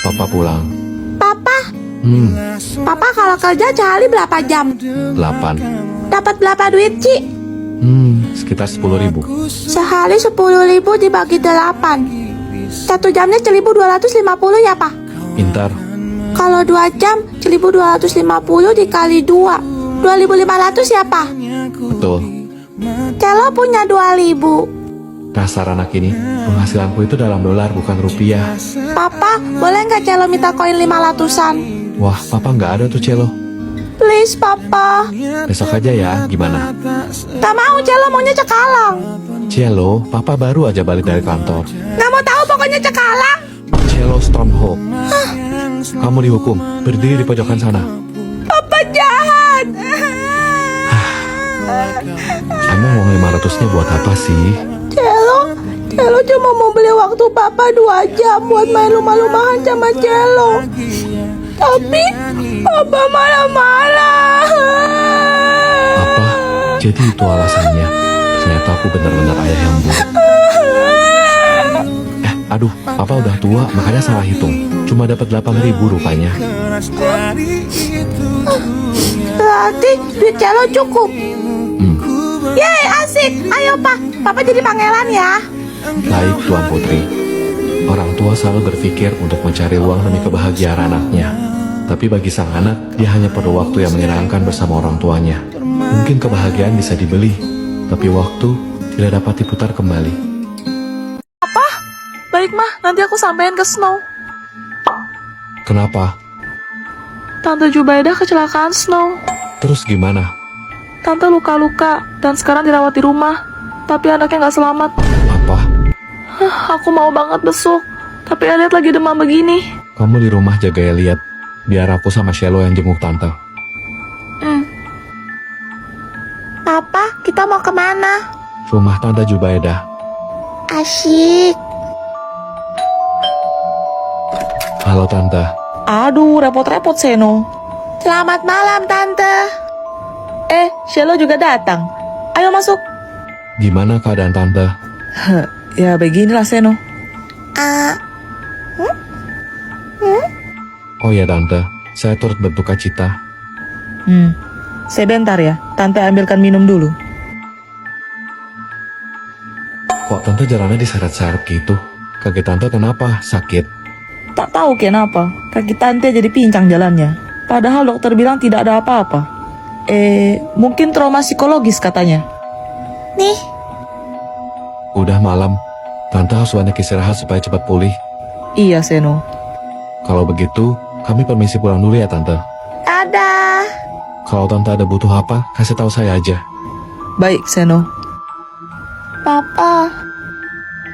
Papa pulang. Papa, Papa kalau kerja sehari berapa jam? 8. Dapat berapa duit, Ci? Sekitar 10.000. Sehari 10.000 dibagi 8. 1 jamnya 1.250 ya, Pak? Pintar. Kalau 2 jam 1.250 dikali 2, 2.500 ya, Pak? Betul. Celo punya 2.000. Dasar anak ini, penghasilanku itu dalam dolar bukan rupiah. Papa, boleh nggak Celo minta koin 500-an? Wah, papa nggak ada tuh Celo. Please, Papa. Besok aja ya, gimana? Gak mau, Celo maunya cekalang. Celo, papa baru aja balik dari kantor. Gak mau tahu, pokoknya cekalang. Celo Stormhawk. Kamu dihukum, berdiri di pojokan sana. Papa jahat. Emang uang 500-nya buat apa sih? Celo cuma mau beli waktu Papa 2 jam buat main lumah-lumahan sama Celo. Tapi Papa marah-marah. Apa? Jadi itu alasannya? Ternyata aku benar-benar ayah yang buruk. Aduh, papa udah tua, makanya salah hitung. Cuma dapat 8.000 rupanya. Berarti duit Celo cukup. Yeay, asik. Ayo, Pak. Papa jadi pangeran ya. Baik, Tuan Putri. Orang tua selalu berpikir untuk mencari uang demi kebahagiaan anaknya. Tapi bagi sang anak, dia hanya perlu waktu yang menyenangkan bersama orang tuanya. Mungkin kebahagiaan bisa dibeli, tapi waktu tidak dapat diputar kembali. Apa? Baik, Mah. Nanti aku sampein ke Snow. Kenapa? Tante Jubaidah kecelakaan, Snow. Terus gimana? Tante luka-luka dan sekarang dirawat di rumah. Tapi anaknya nggak selamat. Apa? Aku mau banget besuk. Tapi Elliot lagi demam begini. Kamu di rumah jaga Elliot. Biar aku sama Shelo yang jenguk tante. Papa, kita mau kemana? Rumah Tante Jubaidah. Asyik. Halo Tante. Aduh, repot-repot Seno. Selamat malam, Tante. Shelo juga datang. Ayo masuk. Gimana keadaan Tante? Ya beginilah Seno. Oh ya Tante, saya turut berduka cita. Sebentar ya, Tante ambilkan minum dulu. Kok Tante jalannya diseret-seret gitu? Kaki Tante kenapa? Sakit? Tak tahu kenapa, kaki Tante jadi pincang jalannya. Padahal dokter bilang tidak ada apa-apa. Mungkin trauma psikologis katanya. Nih. Udah malam, Tante harus banyak istirahat supaya cepat pulih. Iya, Seno. Kalau begitu, kami permisi pulang dulu ya Tante. Dadah. Kalau Tante ada butuh apa, kasih tahu saya aja. Baik, Seno. Papa,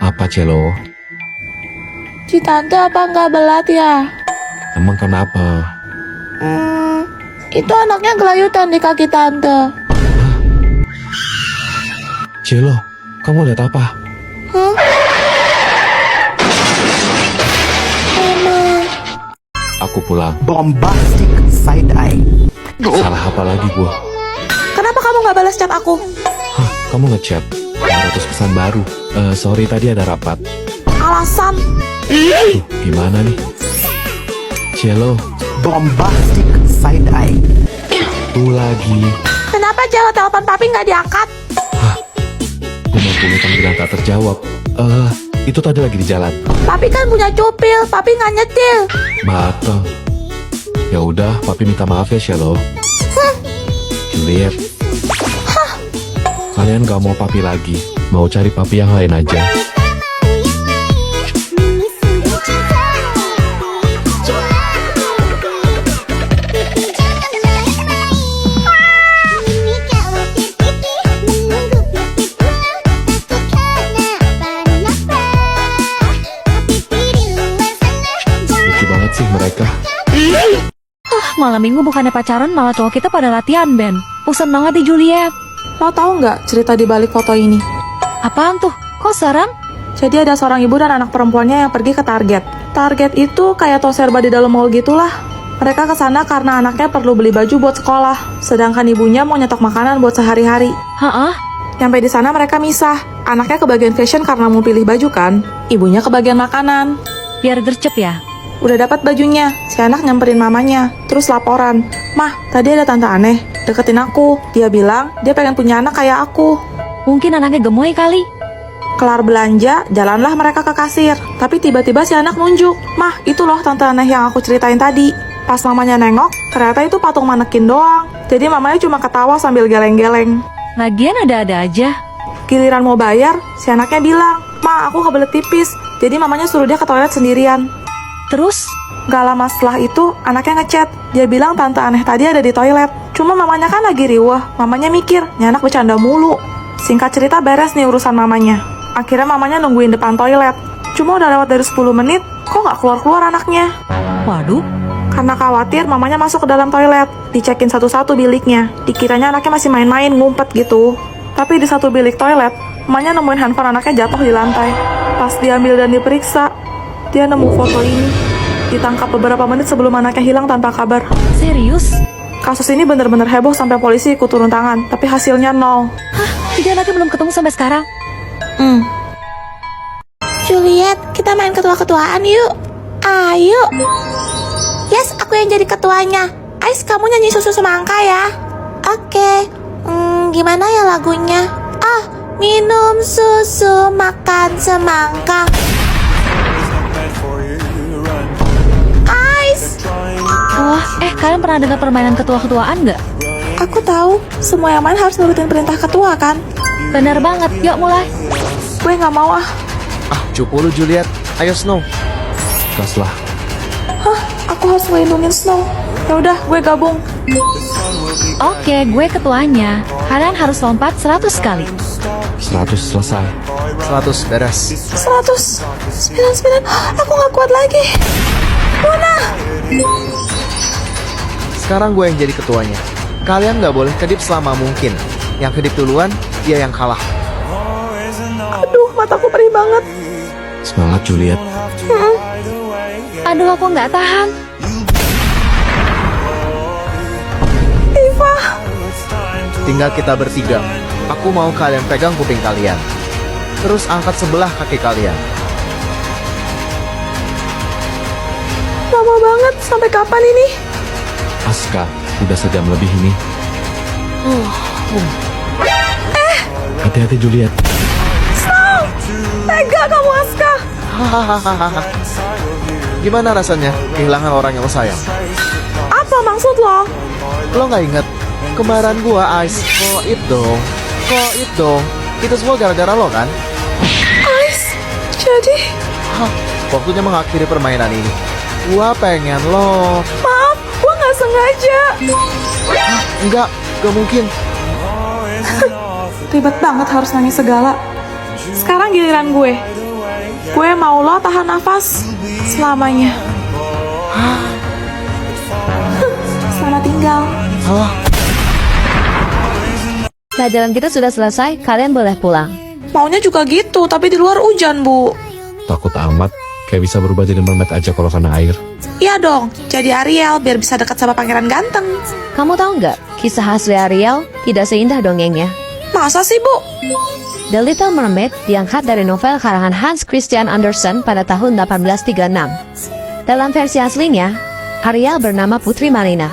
Apa Celo? si Tante apa nggak belat ya? Emang kenapa? Itu anaknya gelayutan di kaki Tante. Celo, kamu lihat apa? Aku pulang. Bombastic side eye. Salah apa lagi gua? Kenapa kamu nggak balas chat aku? Hah, kamu ngechat? 500 pesan baru. Sorry tadi ada rapat. Alasan? Tuh, gimana nih? Celo, Bombastic side eye. tuh lagi. Kenapa Celo telepon papi nggak diangkat? 50 panggilan tak terjawab. Itu tadi lagi di jalan. Papi kan punya cupil, papi nggak nyetil. Mateng. Ya udah, papi minta maaf ya, Shelo. Juliet. Kalian gak mau papi lagi. Mau cari papi yang lain aja. Lucu banget sih mereka. Malam minggu bukannya pacaran, malah cowok kita pada latihan band. Bosan banget di Juliet. Lo tahu nggak cerita di balik foto ini? Apaan tuh? Kok serem? Jadi ada seorang ibu dan anak perempuannya yang pergi ke Target. Target itu kayak Toserba di dalam mall gitulah. Mereka ke sana karena anaknya perlu beli baju buat sekolah, sedangkan ibunya mau nyetok makanan buat sehari-hari. Hah? Sampai di sana mereka misah. Anaknya ke bagian fashion karena mau pilih baju kan, ibunya ke bagian makanan. Biar gercep ya? Udah dapat bajunya, si anak nyamperin mamanya, terus laporan. Mah, tadi ada tante aneh, deketin aku. Dia bilang, dia pengen punya anak kayak aku. Mungkin anaknya gemoy kali. Kelar belanja, jalanlah mereka ke kasir. Tapi tiba-tiba si anak nunjuk. Mah, itu loh tante aneh yang aku ceritain tadi. Pas mamanya nengok, ternyata itu patung manekin doang. Jadi mamanya cuma ketawa sambil geleng-geleng. Lagian ada-ada aja. Giliran mau bayar, si anaknya bilang, Ma, aku kebelet tipis. Jadi mamanya suruh dia ke toilet sendirian. Terus? Gak lama setelah itu, anaknya ngechat. Dia bilang tante aneh tadi ada di toilet. Cuma mamanya kan lagi riweuh. Mamanya mikir, ini anak bercanda mulu. Singkat cerita beres nih urusan mamanya. Akhirnya mamanya nungguin depan toilet. Cuma udah lewat dari 10 menit, kok gak keluar-keluar anaknya? Waduh. Karena khawatir, mamanya masuk ke dalam toilet. Dicekin satu-satu biliknya. Dikiranya anaknya masih main-main, ngumpet gitu. Tapi di satu bilik toilet, mamanya nemuin handphone anaknya jatuh di lantai. Pas diambil dan diperiksa, dia nemu foto ini. Ditangkap beberapa menit sebelum anaknya hilang tanpa kabar. Serius? Kasus ini bener-bener heboh sampai polisi ikut turun tangan, tapi hasilnya nol. Hah? Jadi anaknya belum ketemu sampai sekarang? Juliet, kita main ketua-ketuaan yuk. Ayo. Yes, aku yang jadi ketuanya. Ais, kamu nyanyi susu semangka ya. Oke. Gimana ya lagunya? Minum susu, makan semangka. Ais. Wah, kalian pernah dengar permainan ketua-ketuaan nggak? Aku tahu, semua yang main harus nurutin perintah ketua kan? Bener banget, yuk mulai. Gue nggak mau ah. Cupu lu Juliet, ayo Snow. Gaslah. Aku harus ngelindungin Snow. Ya udah, gue gabung. Oke, gue ketuanya. Kalian harus lompat 100 kali. 100 selesai. 100 beres. 100, 99, aku nggak kuat lagi. Luna. Sekarang gue yang jadi ketuanya. Kalian nggak boleh kedip selama mungkin. Yang kedip duluan, dia yang kalah. Aduh, mataku perih banget. Semangat Juliet. Aduh, aku nggak tahan. Iva. Tinggal kita bertiga. Aku mau kalian pegang kuping kalian. Terus angkat sebelah kaki kalian. Lama banget, sampai kapan ini? Aska, udah sejam lebih ini. Hati-hati Juliet. Tega kamu, Aska. Hahaha. Gimana rasanya kehilangan orang yang lo sayang? Apa maksud lo? Lo nggak inget kemarahan gua Ice? Kok dong. Itu semua gara-gara lo kan? Ais, jadi... Waktunya mengakhiri permainan ini. Gua pengen lo. Maaf, gue nggak sengaja. Enggak mungkin. Ribet banget harus nangis segala. Sekarang giliran gue. Gue mau lo tahan nafas selamanya. Selamat tinggal. Pelajaran kita sudah selesai, kalian boleh pulang. Maunya juga gitu, tapi di luar hujan, Bu. Takut amat. Kayak bisa berubah jadi mermaid aja kalau kena air. Iya dong, jadi Ariel biar bisa dekat sama pangeran ganteng. Kamu tahu nggak, kisah asli Ariel tidak seindah dongengnya. Masa sih, Bu? The Little Mermaid diangkat dari novel karangan Hans Christian Andersen pada tahun 1836. Dalam versi aslinya, Ariel bernama Putri Marina.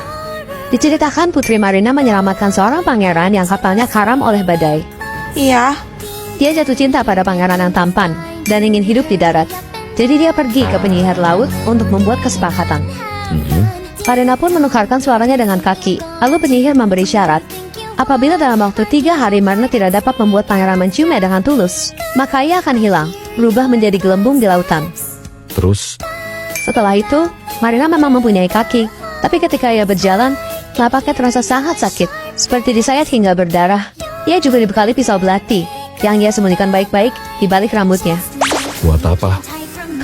Diceritakan Putri Marina menyelamatkan seorang pangeran yang kapalnya karam oleh badai. Iya. Dia jatuh cinta pada pangeran yang tampan dan ingin hidup di darat. Jadi dia pergi ke penyihir laut untuk membuat kesepakatan. Marina pun menukarkan suaranya dengan kaki. Lalu penyihir memberi syarat. Apabila dalam waktu 3 hari Marina tidak dapat membuat pangeran menciumnya dengan tulus, maka ia akan hilang, berubah menjadi gelembung di lautan. Terus, Setelah itu, Marina memang mempunyai kaki. Tapi ketika ia berjalan, telapaknya terasa sangat sakit, seperti disayat hingga berdarah. Ia juga dibekali pisau belati, yang ia sembunyikan baik-baik di balik rambutnya. buat apa?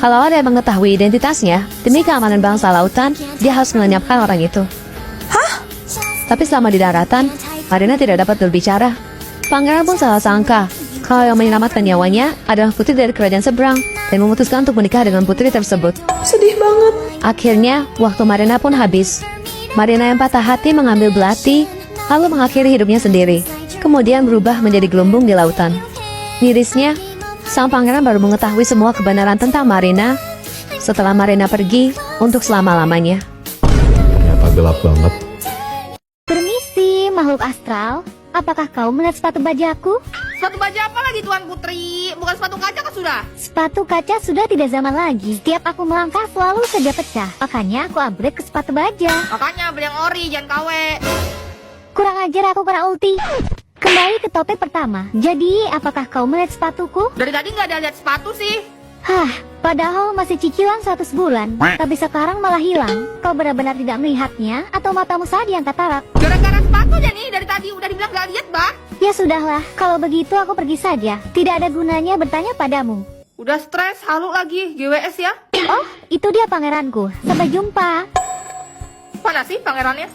Kalau ada yang mengetahui identitasnya, demi keamanan bangsa lautan, dia harus melenyapkan orang itu. Tapi selama di daratan, Marina tidak dapat berbicara. Pangeran pun salah sangka kalau yang menyelamatkan nyawanya adalah putri dari kerajaan seberang dan memutuskan untuk menikah dengan putri tersebut. Sedih banget. Akhirnya, waktu Marina pun habis. Marina yang patah hati mengambil belati, lalu mengakhiri hidupnya sendiri. Kemudian berubah menjadi gelembung di lautan. Mirisnya, sang pangeran baru mengetahui semua kebenaran tentang Marina setelah Marina pergi untuk selama-lamanya. Ternyata gelap banget. Permisi, makhluk astral. Apakah kau melihat sepatu bajaku? Sepatu baja apa lagi Tuan Putri? Bukan sepatu kaca kan sudah? Sepatu kaca sudah tidak zaman lagi. Setiap aku melangkah selalu saja pecah. Makanya aku upgrade ke sepatu baja. Makanya beli yang ori, jangan KW. Kurang ajar, aku kena ulti. Kembali ke topik pertama. Jadi, apakah kau melihat sepatuku? Dari tadi nggak ada lihat sepatu sih. Hah, padahal masih cicilan 100 bulan. Tapi sekarang malah hilang. Kau benar-benar tidak melihatnya? Atau matamu saja yang katarak? Gara-gara sepatunya nih, dari tadi udah dibilang nggak lihat, Bah. Ya sudahlah, kalau begitu aku pergi saja. Tidak ada gunanya bertanya padamu. Udah stres, halu lagi, GWS ya. Oh, itu dia pangeranku. Sampai jumpa. Mana sih pangerannya?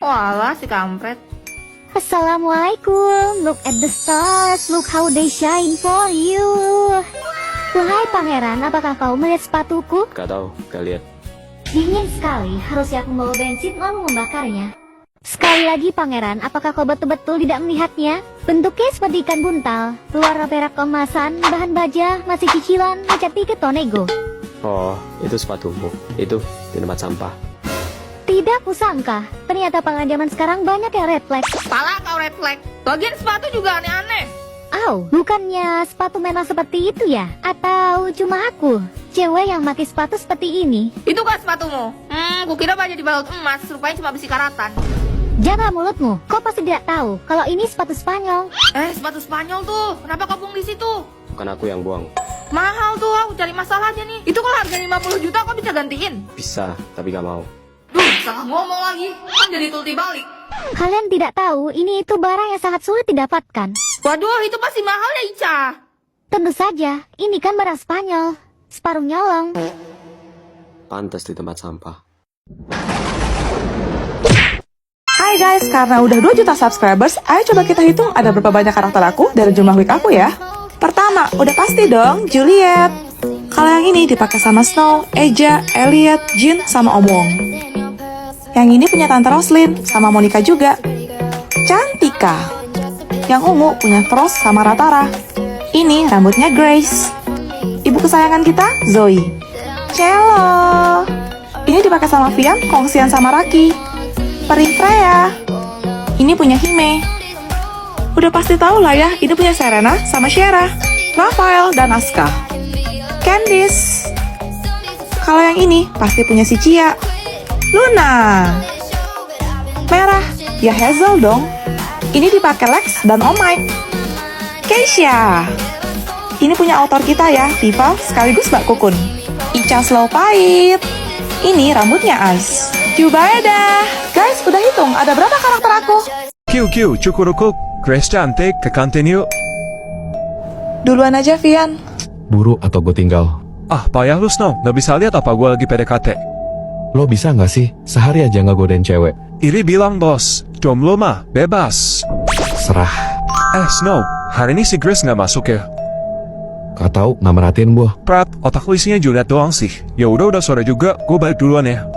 Walah, si kampret. Assalamualaikum. Look at the stars. Look how they shine for you. Wahai pangeran, apakah kau melihat sepatuku? Gak tahu, gak lihat. Dingin sekali. Harusnya aku membawa bensin lalu membakarnya. Sekali lagi pangeran, apakah kau betul-betul tidak melihatnya? Bentuknya seperti ikan buntal. Warna perak keemasan, bahan baja, masih cicilan, ngecat tiket Tonego. Oh, itu sepatumu. Itu di tempat sampah. Tidak kusangka, ternyata pangeran zaman sekarang banyak yang red flag. Pala kau red flag. Bagian sepatu juga aneh-aneh. Au, bukannya sepatu memang seperti itu ya? Atau cuma aku? Cewek yang pakai sepatu seperti ini? Itu kan sepatumu? Kukira baja dibalut emas, rupanya cuma besi karatan. Jaga mulutmu, kau pasti tidak tahu kalau ini sepatu Spanyol. Sepatu Spanyol tuh, kenapa kau buang di situ? Bukan aku yang buang. Mahal tuh, aku cari masalah aja nih. Itu kalau harganya 50 juta, kau bisa gantiin. Bisa, tapi gak mau. Duh, salah ngomong lagi. Kan jadi tulti balik. Kalian tidak tahu, ini itu barang yang sangat sulit didapatkan. Waduh, itu pasti mahal ya, Ica. Tentu saja, ini kan barang Spanyol. Separuh nyolong. Pantas di tempat sampah. Hai guys, karena udah 2 juta subscribers, ayo coba kita hitung ada berapa banyak karakter aku dari jumlah wig aku ya. Pertama, udah pasti dong, Juliet. Kalau yang ini dipakai sama Snow, Eja, Elliot, Jin, sama Om Wong. Yang ini punya Tante Roslyn, sama Monica juga. Cantika. Yang ungu punya Frost sama Ratara. Ini rambutnya Grace. Ibu kesayangan kita, Zoe. Cello. Ini dipakai sama Vian, kongsian sama Raki. Peri Freya. Ini punya Hime. Udah pasti tahu lah ya, ini punya Serena sama Shera, Rafael dan Aska. Candice. Kalau yang ini pasti punya si Cia. Luna. Merah, ya Hazel dong. Ini dipakai Lex dan Om Mike. Keisha. Ini punya autor kita ya, Tifa sekaligus Mbak Kukun. Ica Slow Pahit. Ini rambutnya Ice. Jubaida. Guys, udah hitung ada berapa karakter aku? Q, cukurukuk, Grace cantik, ke kantin yuk. Duluan aja, Vian. Buru atau gue tinggal? Ah, payah lu Snow, gak bisa lihat apa gue lagi PDKT. Lo bisa nggak sih sehari aja nggak godain cewek? Iri bilang bos, jomblo mah, bebas. Serah. Snow, hari ini si Grace gak masuk ya? Gak tau, nggak merhatiin gue. Prat, otak lu isinya Juliet doang sih. Ya udah sore juga, gue balik duluan ya.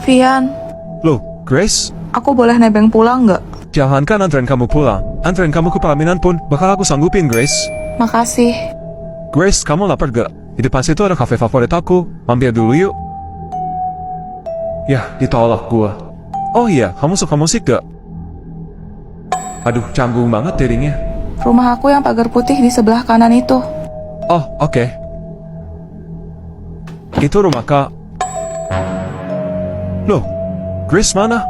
Vian, Loh, Grace? aku boleh nebeng pulang nggak? Jangankan anterin kamu pulang, anterin kamu ke pelaminan pun bakal aku sanggupin, Grace. Makasih. Grace, kamu lapar gak? Di depan situ ada cafe favorit aku, mampir dulu yuk. Yah, ditolak gua. Oh iya, kamu suka musik gak? Aduh, canggung banget dirinya. Rumah aku yang pagar putih di sebelah kanan itu. Oh, oke. Itu rumah Kak. Loh, Grace mana?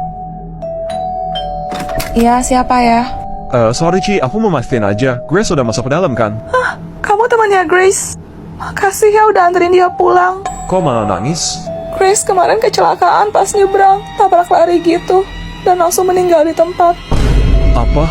Iya, siapa ya? Sorry Ci, aku mau mastiin aja. Grace udah masuk ke dalam kan? Kamu temannya Grace. Makasih ya udah anterin dia pulang. Kok malah nangis? Grace kemarin kecelakaan pas nyebrang, tabrak lari gitu, dan langsung meninggal di tempat. Apa?